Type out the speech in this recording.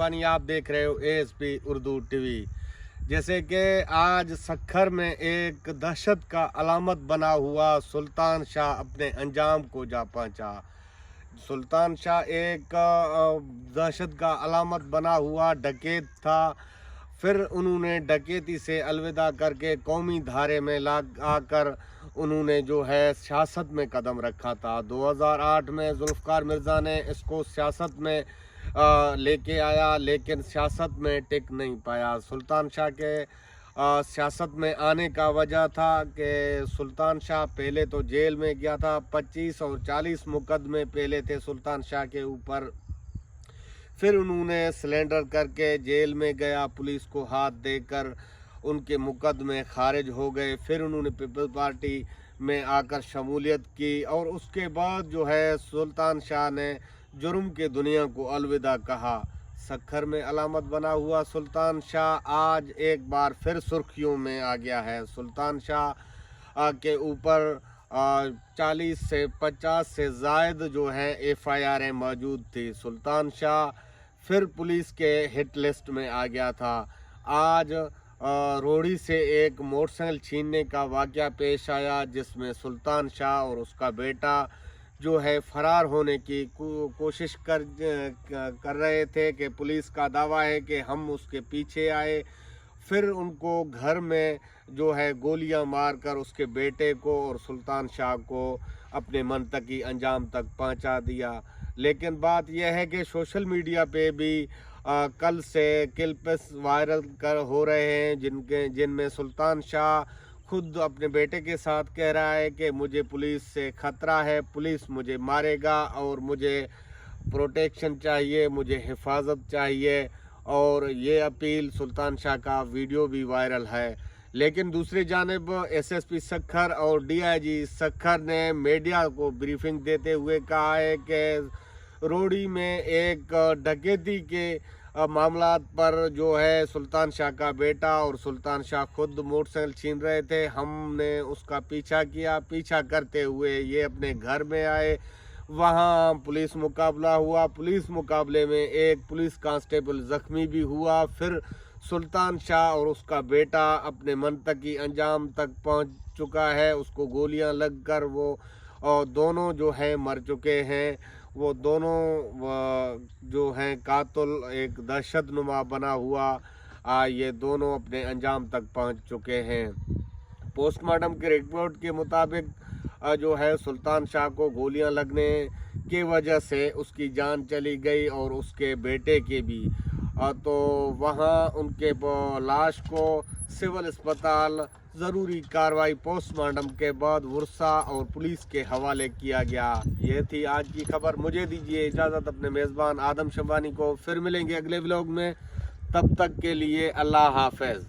पानी आप देख रहे हो एएसपी उर्दू टीवी। जैसे कि आज सखर में एक दहशत का अलामत बना हुआ सुल्तान शाह अपने अंजाम को जा पहुंचा। सुल्तान शाह एक दहशत का अलामत बना हुआ डकैत था। फिर उन्होंने डकैती से अलविदा करके कौमी धारे में आकर उन्होंने जो है सियासत में कदम रखा था। 2008 में जुल्फ़िकार मिर्ज़ा ने इसको सियासत में लेके आया, लेकिन सियासत में टिक नहीं पाया। सुल्तान शाह के सियासत में आने का वजह था कि सुल्तान शाह पहले तो जेल में गया था। 25 और 40 मुकदमे पहले थे सुल्तान शाह के ऊपर। फिर उन्होंने सिलेंडर करके जेल में गया, पुलिस को हाथ देकर उनके मुकदमे खारिज हो गए। फिर उन्होंने पीपल्स पार्टी में आकर शमूलियत की और उसके बाद जो है सुल्तान शाह ने जुर्म के दुनिया को अलविदा कहा। सखर में अलामत बना हुआ सुल्तान शाह आज एक बार फिर सुर्खियों में आ गया है। सुल्तान शाह के ऊपर 40 से 50 से ज़ायद जो है FIR मौजूद थी। सुल्तान शाह फिर पुलिस के हिट लिस्ट में आ गया था। आज रोहड़ी से एक मोटरसाइकिल छीनने का वाक़या पेश आया, जिसमें सुल्तान शाह और उसका बेटा जो है फरार होने की कोशिश कर रहे थे कि पुलिस का दावा है कि हम उसके पीछे आए। फिर उनको घर में जो है गोलियां मारकर उसके बेटे को और सुल्तान शाह को अपने मंतकी अंजाम तक पहुंचा दिया। लेकिन बात यह है कि सोशल मीडिया पे भी कल से क्लिप्स वायरल हो रहे हैं जिनमें सुल्तान शाह खुद अपने बेटे के साथ कह रहा है कि मुझे पुलिस से ख़तरा है, पुलिस मुझे मारेगा और मुझे प्रोटेक्शन चाहिए, मुझे हिफाजत चाहिए। और ये अपील सुल्तान शाह का वीडियो भी वायरल है। लेकिन दूसरी जानिब SSP सखर और DIG सखर ने मीडिया को ब्रीफिंग देते हुए कहा है कि रोहड़ी में एक डकैती के मामलात पर जो है सुल्तान शाह का बेटा और सुल्तान शाह खुद मोटरसाइकिल छीन रहे थे। हमने उसका पीछा किया, पीछा करते हुए ये अपने घर में आए। वहाँ पुलिस मुकाबला हुआ, पुलिस मुकाबले में एक पुलिस कांस्टेबल ज़ख्मी भी हुआ। फिर सुल्तान शाह और उसका बेटा अपने मंतकी अंजाम तक पहुँच चुका है। उसको गोलियां लगकर वो दोनों जो है मर चुके हैं। वो दोनों जो हैं कातिल एक दहशत नुमा बना हुआ ये दोनों अपने अंजाम तक पहुंच चुके हैं। पोस्टमार्टम के रिपोर्ट के मुताबिक जो है सुल्तान शाह को गोलियां लगने की वजह से उसकी जान चली गई और उसके बेटे की भी। तो वहां उनके लाश को सिविल अस्पताल ज़रूरी कार्रवाई पोस्टमार्टम के बाद वर्सा और पुलिस के हवाले किया गया। ये थी आज की खबर। मुझे दीजिए इजाज़त अपने मेज़बान आदम शबानी को। फिर मिलेंगे अगले व्लॉग में, तब तक के लिए अल्लाह हाफ़िज़।